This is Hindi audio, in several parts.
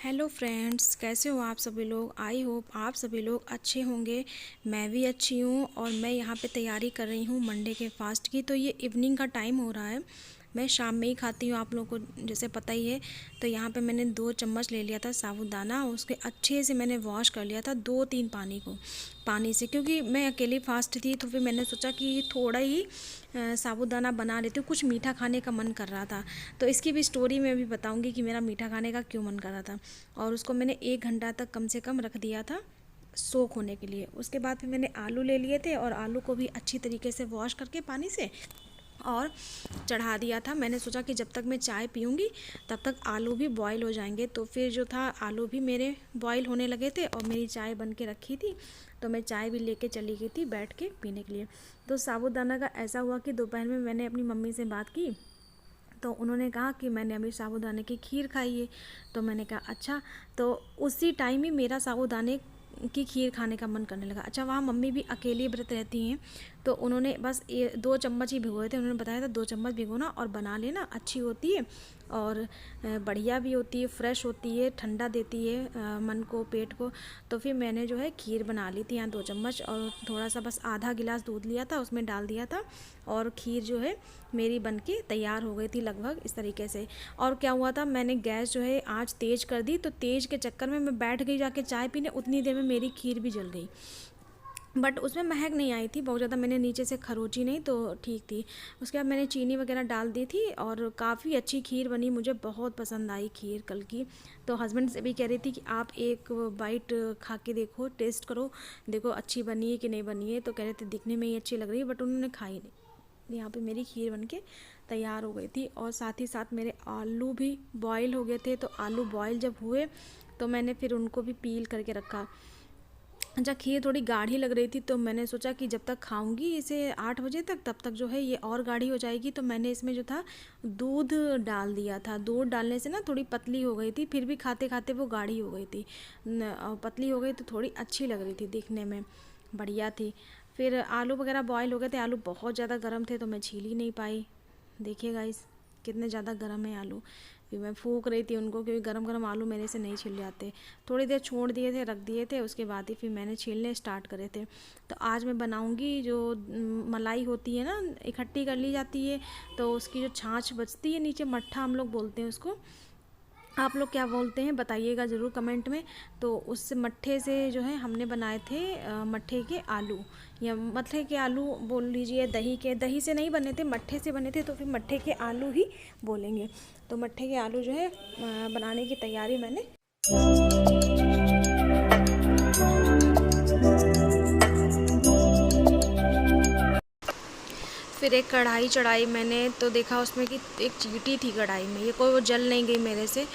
हेलो फ्रेंड्स, कैसे हो आप सभी लोग। आई होप आप सभी लोग अच्छे होंगे। मैं भी अच्छी हूँ और मैं यहाँ पे तैयारी कर रही हूँ मंडे के फास्ट की। तो ये इवनिंग का टाइम हो रहा है, मैं शाम में ही खाती हूँ, आप लोगों को जैसे पता ही है। तो यहाँ पे मैंने 2 चम्मच ले लिया था साबूदाना, उसके अच्छे से मैंने वॉश कर लिया था 2-3 पानी से, क्योंकि मैं अकेली फास्ट थी। तो फिर मैंने सोचा कि थोड़ा ही साबूदाना बना लेती हूँ, कुछ मीठा खाने का मन कर रहा था। तो इसकी भी स्टोरी मैं भी बताऊँगी कि मेरा मीठा खाने का क्यों मन कर रहा था। और उसको मैंने 1 घंटा तक कम से कम रख दिया था सोख होने के लिए। उसके बाद फिर मैंने आलू ले लिए थे और आलू को भी अच्छी तरीके से वॉश करके पानी से और चढ़ा दिया था। मैंने सोचा कि जब तक मैं चाय पीऊँगी तब तक आलू भी बॉईल हो जाएंगे। तो फिर जो था आलू भी मेरे बॉईल होने लगे थे और मेरी चाय बन के रखी थी, तो मैं चाय भी लेके चली गई थी बैठ के पीने के लिए। तो साबूदाना का ऐसा हुआ कि दोपहर में मैंने अपनी मम्मी से बात की, तो उन्होंने कहा कि मैंने अभी साबूदाने की खीर खाई है। तो मैंने कहा अच्छा। तो उसी टाइम ही मेरा साबूदाने की खीर खाने का मन करने लगा। अच्छा, वहाँ मम्मी भी अकेली व्रत रहती हैं, तो उन्होंने बस 2 चम्मच ही भिगोए थे। उन्होंने बताया था 2 चम्मच भिगोना और बना लेना, अच्छी होती है और बढ़िया भी होती है, फ्रेश होती है, ठंडा देती है मन को, पेट को। तो फिर मैंने जो है खीर बना ली थी यहाँ 2 चम्मच, और थोड़ा सा बस आधा गिलास दूध लिया था, उसमें डाल दिया था और खीर जो है मेरी बनके तैयार हो गई थी लगभग इस तरीके से। और क्या हुआ था, मैंने गैस जो है आँच तेज़ कर दी, तो तेज़ के चक्कर में मैं बैठ गई जाके चाय पीने, उतनी देर में मेरी खीर भी जल गई। बट उसमें महक नहीं आई थी बहुत ज़्यादा, मैंने नीचे से खरोची नहीं तो ठीक थी। उसके बाद मैंने चीनी वगैरह डाल दी थी और काफ़ी अच्छी खीर बनी, मुझे बहुत पसंद आई खीर कल की। तो हस्बैंड से भी कह रही थी कि आप एक बाइट खा के देखो, टेस्ट करो, देखो अच्छी बनी है कि नहीं बनी है। तो कह रहे थे दिखने में ही अच्छी लग रही है, बट उन्होंने खाई नहीं। यहाँ पे मेरी खीर बनके तैयार हो गई थी और साथ ही साथ मेरे आलू भी बॉईल हो गए थे। तो आलू बॉईल जब हुए तो मैंने फिर उनको भी पील करके रखा। अच्छा, खीर थोड़ी गाढ़ी लग रही थी, तो मैंने सोचा कि जब तक खाऊंगी इसे 8 बजे तक, तब तक जो है ये और गाढ़ी हो जाएगी। तो मैंने इसमें जो था दूध डाल दिया था। दूध डालने से ना थोड़ी पतली हो गई थी, फिर भी खाते खाते वो गाढ़ी हो गई थी, पतली हो गई तो थोड़ी अच्छी लग रही थी, दिखने में बढ़िया थी। फिर आलू वगैरह बॉयल हो गए थे, आलू बहुत ज़्यादा गर्म थे तो मैं छील ही नहीं पाई। देखिए गाइस कितने ज़्यादा गर्म है आलू। फिर मैं फूंक रही थी उनको, क्योंकि गरम गरम आलू मेरे से नहीं छिल जाते। थोड़ी देर छोड़ दिए थे, रख दिए थे, उसके बाद ही फिर मैंने छीलने स्टार्ट करे थे। तो आज मैं बनाऊंगी जो मलाई होती है ना, इकट्ठी कर ली जाती है, तो उसकी जो छाछ बचती है नीचे, मट्ठा हम लोग बोलते हैं उसको, आप लोग क्या बोलते हैं बताइएगा ज़रूर कमेंट में। तो उस मट्ठे से जो है हमने बनाए थे मट्ठे के आलू, या मट्ठे के आलू बोल लीजिए, दही से नहीं बने थे, मट्ठे से बने थे, तो फिर मट्ठे के आलू ही बोलेंगे। तो मट्ठे के आलू जो है बनाने की तैयारी मैंने फिर एक कढ़ाई चढ़ाई मैंने, तो देखा उसमें कि एक चींटी थी कढ़ाई में, ये कोई वो जल नहीं गई मेरे से।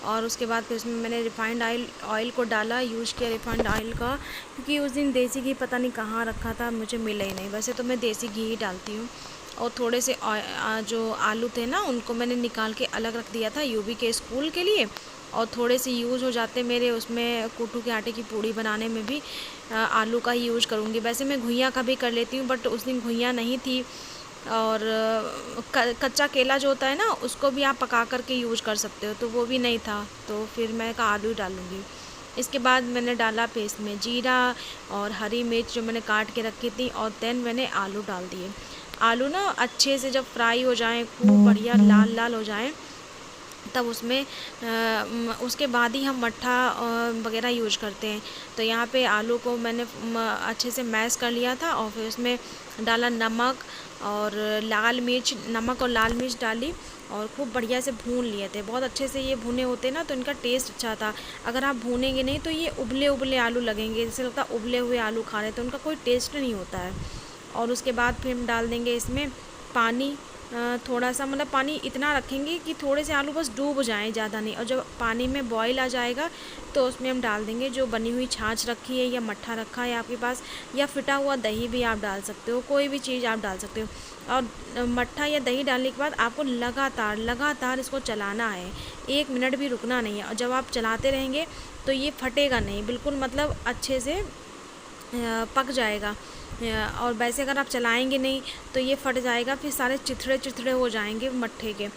और उसके बाद फिर उसमें मैंने रिफाइंड ऑयल को डाला, यूज़ किया रिफाइंड ऑयल का, क्योंकि उस दिन देसी घी पता नहीं कहाँ रखा था, मुझे मिला ही नहीं। वैसे तो मैं देसी घी ही डालती हूँ। और थोड़े से जो आलू थे ना, उनको मैंने निकाल के अलग रख दिया था यूवी के स्कूल के लिए, और थोड़े से यूज़ हो जाते मेरे उसमें कुट्टू के आटे की पूड़ी बनाने में भी आलू का ही यूज़ करूँगी। वैसे मैं घुइयाँ का भी कर लेती हूँ, बट उस दिन घुइयाँ नहीं थी। और कच्चा केला जो होता है ना, उसको भी आप पका करके यूज कर सकते हो, तो वो भी नहीं था, तो फिर मैं आलू डालूँगी। इसके बाद मैंने डाला पेस्ट में जीरा और हरी मिर्च जो मैंने काट के रखी थी, और देन मैंने आलू डाल दिए। आलू ना अच्छे से जब फ्राई हो जाएं, खूब बढ़िया लाल लाल हो जाएं, तब उसमें उसके बाद ही हम मट्ठा वगैरह यूज करते हैं। तो यहाँ पे आलू को मैंने अच्छे से मैश कर लिया था, और फिर उसमें डाला नमक और लाल मिर्च, नमक और लाल मिर्च डाली, और खूब बढ़िया से भून लिए थे। बहुत अच्छे से ये भुने होते ना, तो इनका टेस्ट अच्छा था। अगर आप भूनेंगे नहीं तो ये उबले उबले आलू लगेंगे, जैसे लगता है उबले हुए आलू खा रहे, तो उनका कोई टेस्ट नहीं होता है। और उसके बाद फिर हम डाल देंगे इसमें पानी, थोड़ा सा, मतलब पानी इतना रखेंगे कि थोड़े से आलू बस डूब जाएं, ज़्यादा नहीं। और जब पानी में बॉईल आ जाएगा तो उसमें हम डाल देंगे जो बनी हुई छाछ रखी है, या मट्ठा रखा है आपके पास, या फिटा हुआ दही भी आप डाल सकते हो, कोई भी चीज़ आप डाल सकते हो। और मट्ठा या दही डालने के बाद आपको लगातार लगातार इसको चलाना है, 1 मिनट भी रुकना नहीं है। और जब आप चलाते रहेंगे तो ये फटेगा नहीं, बिल्कुल मतलब अच्छे से पक जाएगा। और वैसे अगर आप चलाएंगे नहीं तो ये फट जाएगा, फिर सारे चिथड़े चिथड़े हो जाएंगे मट्ठे के।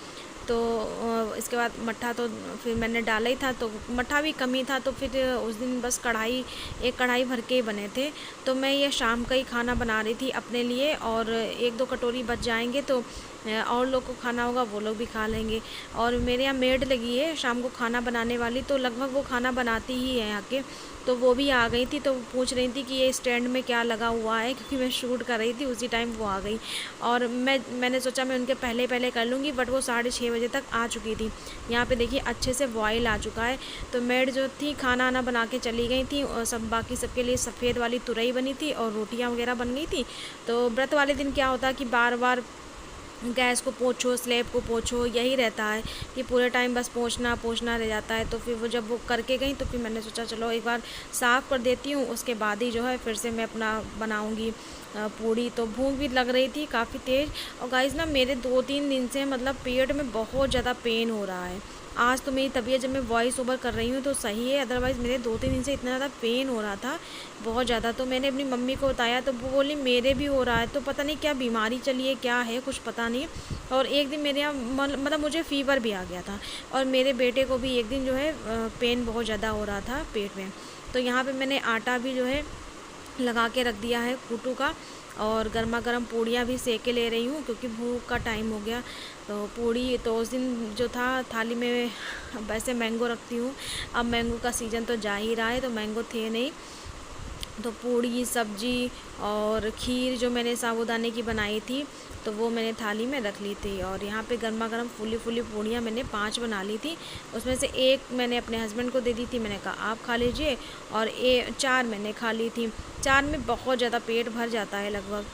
तो इसके बाद मट्ठा तो फिर मैंने डाला ही था, तो मट्ठा भी कम ही था, तो फिर उस दिन बस एक कढ़ाई भर के ही बने थे। तो मैं ये शाम का ही खाना बना रही थी अपने लिए, और 1-2 कटोरी बच जाएंगे तो और लोग को खाना होगा, वो लोग भी खा लेंगे। और मेरे यहाँ मेड लगी है शाम को खाना बनाने वाली, तो लगभग वो खाना बनाती ही है आके। तो वो भी आ गई थी, तो पूछ रही थी कि ये स्टैंड में क्या लगा हुआ है, क्योंकि मैं शूट कर रही थी उसी टाइम वो आ गई। और मैंने सोचा मैं उनके पहले कर लूँगी, बट वो 6:30 बजे तक आ चुकी थी। यहाँ पे देखिए अच्छे से बॉयल आ चुका है। तो मेड जो थी खाना आना बना के चली गई थी, और सब बाकी सबके लिए सफ़ेद वाली तुरई बनी थी और रोटियाँ वगैरह बन गई थी। तो व्रत वाले दिन क्या होता है कि बार बार गैस को पोंछो, स्लैब को पोंछो, यही रहता है कि पूरे टाइम बस पोंछना रह जाता है। तो फिर वो जब वो करके गई, तो फिर मैंने सोचा चलो एक बार साफ़ कर देती हूँ, उसके बाद ही जो है फिर से मैं अपना बनाऊँगी पूड़ी। तो भूख भी लग रही थी काफ़ी तेज़। और गाइस ना मेरे 2-3 दिन से मतलब पेट में बहुत ज़्यादा पेन हो रहा है। आज तो मेरी तबीयत, जब मैं वॉइस ओवर कर रही हूँ तो सही है, अदरवाइज़ मेरे 2-3 दिन से इतना ज़्यादा पेन हो रहा था, बहुत ज़्यादा। तो मैंने अपनी मम्मी को बताया, तो वो बोली मेरे भी हो रहा है। तो पता नहीं क्या बीमारी चली है, क्या है, कुछ पता नहीं। और एक दिन मेरे यहाँ मतलब मुझे फ़ीवर भी आ गया था, और मेरे बेटे को भी एक दिन जो है पेन बहुत ज़्यादा हो रहा था पेट में। तो यहाँ पे मैंने आटा भी जो है लगा के रख दिया है कूटू का, और गर्मा गर्म पूड़ियाँ भी सेक के ले रही हूँ, क्योंकि भूख का टाइम हो गया। तो पूड़ी तो उस दिन जो था थाली में, वैसे मैंगो रखती हूँ, अब मैंगो का सीज़न तो जा ही रहा है, तो मैंगो थे नहीं। तो पूड़ी, सब्जी और खीर जो मैंने साबूदाने की बनाई थी, तो वो मैंने थाली में रख ली थी। और यहाँ पे गर्मा गर्म फूली फूली पूड़ियाँ मैंने 5 बना ली थी। उसमें से एक मैंने अपने हस्बैंड को दे दी थी, मैंने कहा आप खा लीजिए, और 4 मैंने खा ली थी। 4 में बहुत ज़्यादा पेट भर जाता है लगभग।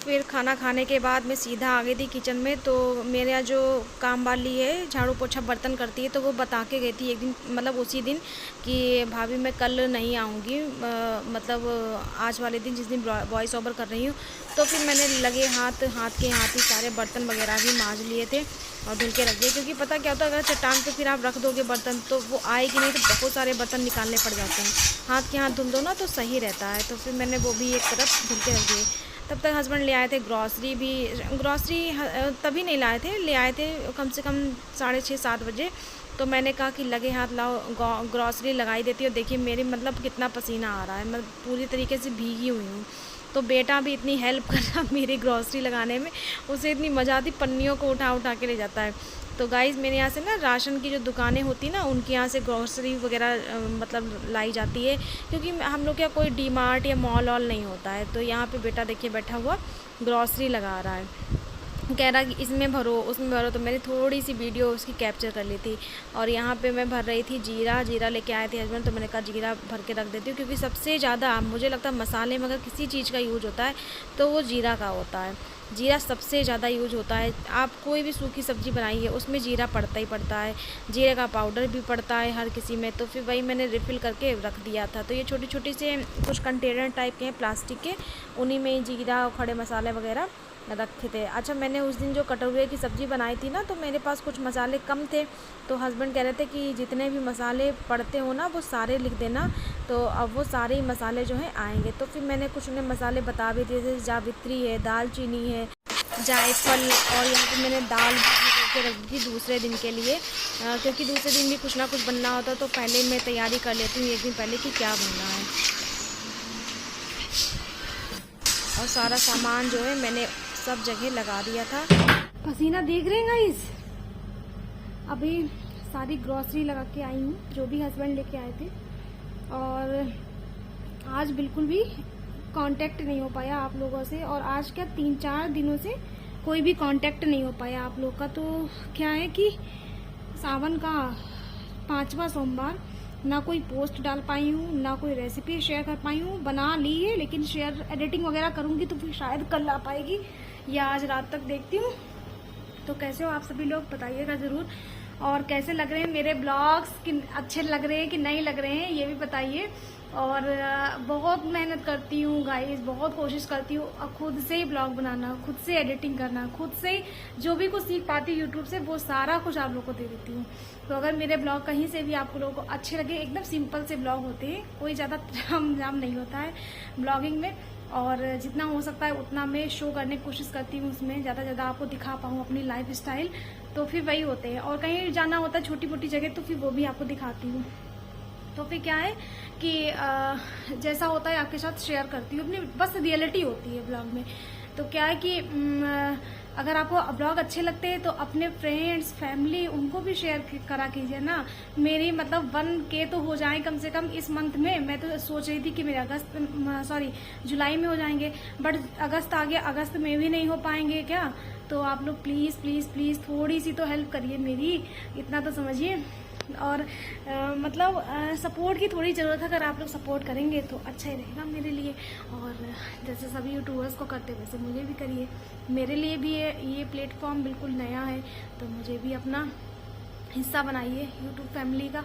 फिर खाना खाने के बाद मैं सीधा आ गई थी किचन में। तो मेरे यहाँ जो काम वाली है, झाड़ू पोछा बर्तन करती है, तो वो बता के गई थी एक दिन, मतलब उसी दिन, कि भाभी मैं कल नहीं आऊँगी, मतलब आज वाले दिन जिस दिन वॉइस ओवर कर रही हूँ। तो फिर मैंने लगे हाथ के हाथ ही सारे बर्तन वगैरह भी मांज लिए थे और धुल के रख दिए, क्योंकि पता क्या होता है, अगर चट्टान पे फिर आप रख दोगे बर्तन, तो वो आएगी नहीं, तो बहुत सारे बर्तन निकालने पड़ जाते हैं। हाथ के हाथ धुल दो ना, तो सही रहता है। तो फिर मैंने वो भी एक तरफ धुल के रख दिए। तब तक हस्बैंड ले आए थे ग्रॉसरी भी। ग्रॉसरी तभी नहीं लाए थे, ले आए थे कम से कम 6:30-7 बजे। तो मैंने कहा कि लगे हाथ लाओ, ग्रॉसरी लगाई देती। और देखिए मेरे मतलब कितना पसीना आ रहा है, मैं पूरी तरीके से भीगी हुई हूँ। तो बेटा भी इतनी हेल्प कर रहा मेरी ग्रॉसरी लगाने में, उसे इतनी मज़ा आती, पन्नियों को उठा उठा के ले जाता है। तो गाइज़ मेरे यहाँ से ना राशन की जो दुकानें होती ना, उनके यहाँ से ग्रॉसरी वगैरह मतलब लाई जाती है, क्योंकि हम लोग के यहाँ कोई डी मार्ट या मॉल वॉल नहीं होता है। तो यहाँ पे बेटा देखिए बैठा हुआ ग्रॉसरी लगा रहा है, कह रहा कि इसमें भरो उसमें भरो। तो मैंने थोड़ी सी वीडियो उसकी कैप्चर कर ली थी। और यहाँ पे मैं भर रही थी जीरा लेके आए थे हस्बैंड, तो मैंने कहा जीरा भर के रख देती हूँ, क्योंकि सबसे ज़्यादा मुझे लगता है मसाले में अगर किसी चीज़ का यूज होता है तो वो जीरा का होता है। जीरा सबसे ज़्यादा यूज होता है। आप कोई भी सूखी सब्ज़ी बनाइए, उसमें जीरा पड़ता ही पड़ता है, जीरे का पाउडर भी पड़ता है हर किसी में। तो फिर वही मैंने रिफ़िल करके रख दिया था। तो ये छोटे छोटे से कुछ कंटेनर टाइप के हैं प्लास्टिक के, उन्हीं में जीरा, खड़े मसाले वगैरह रखे थे। अच्छा, मैंने उस दिन जो कटोरे की सब्ज़ी बनाई थी ना, तो मेरे पास कुछ मसाले कम थे। तो हस्बैंड कह रहे थे कि जितने भी मसाले पड़ते हो ना, वो सारे लिख देना। तो अब वो सारे ही मसाले जो हैं आएंगे। तो फिर मैंने कुछ उन्हें मसाले बता भी दिए, जैसे जावित्री है, दालचीनी है, जायफल। और यहाँ पे मैंने दाल भी रख दी दूसरे दिन के लिए, क्योंकि दूसरे दिन भी कुछ ना कुछ बनना होता, तो पहले मैं तैयारी कर लेती हूँ एक दिन पहले कि क्या बनना है। और सारा सामान जो है मैंने सब जगह लगा दिया था। पसीना देख रहे हैं गाइस, अभी सारी ग्रॉसरी लगा के आई हूँ, जो भी हस्बैंड लेके आए थे। और आज बिल्कुल भी कांटेक्ट नहीं हो पाया आप लोगों से, और आज क्या 3-4 दिनों से कोई भी कांटेक्ट नहीं हो पाया आप लोग का। तो क्या है कि सावन का 5वां सोमवार, ना कोई पोस्ट डाल पाई हूँ, ना कोई रेसिपी शेयर कर पाई हूँ। बना ली है लेकिन शेयर एडिटिंग वगैरह करूँगी तो फिर शायद कल आ पाएगी या आज रात तक, देखती हूँ। तो कैसे हो आप सभी लोग, बताइएगा ज़रूर। और कैसे लग रहे हैं मेरे ब्लॉग्स, कि अच्छे लग रहे हैं कि नहीं लग रहे हैं, ये भी बताइए। और बहुत मेहनत करती हूँ गाइस, बहुत कोशिश करती हूँ खुद से ही ब्लॉग बनाना, खुद से एडिटिंग करना, खुद से जो भी कुछ सीख पाती हूँ यूट्यूब से वो सारा कुछ आप लोग को दे देती हूँ। तो अगर मेरे ब्लॉग कहीं से भी आप लोगों को अच्छे लगे, एकदम सिंपल से ब्लॉग होते हैं, कोई ज़्यादा ताम झाम नहीं होता है ब्लॉगिंग में, और जितना हो सकता है उतना मैं शो करने की कोशिश करती हूँ उसमें, ज़्यादा से ज़्यादा आपको दिखा पाऊँ अपनी लाइफ स्टाइल। तो फिर वही होते हैं, और कहीं जाना होता है छोटी मोटी जगह तो फिर वो भी आपको दिखाती हूँ। तो फिर क्या है कि जैसा होता है आपके साथ शेयर करती हूँ, अपनी बस रियलिटी होती है ब्लॉग में। तो क्या है कि अगर आपको ब्लॉग अच्छे लगते हैं तो अपने फ्रेंड्स फैमिली उनको भी शेयर करा कीजिए ना। मेरी मतलब 1K तो हो जाए कम से कम इस मंथ में। मैं तो सोच रही थी कि मेरे जुलाई में हो जाएंगे, बट अगस्त आ गया, अगस्त में भी नहीं हो पाएंगे क्या। तो आप लोग प्लीज़ प्लीज़ प्लीज़ थोड़ी सी तो हेल्प करिए मेरी, इतना तो समझिए। और मतलब सपोर्ट की थोड़ी ज़रूरत है, अगर आप लोग सपोर्ट करेंगे तो अच्छा ही रहेगा मेरे लिए। और जैसे सभी यूट्यूबर्स को करते वैसे मुझे भी करिए। मेरे लिए भी ये प्लेटफॉर्म बिल्कुल नया है, तो मुझे भी अपना हिस्सा बनाइए यूट्यूब फैमिली का।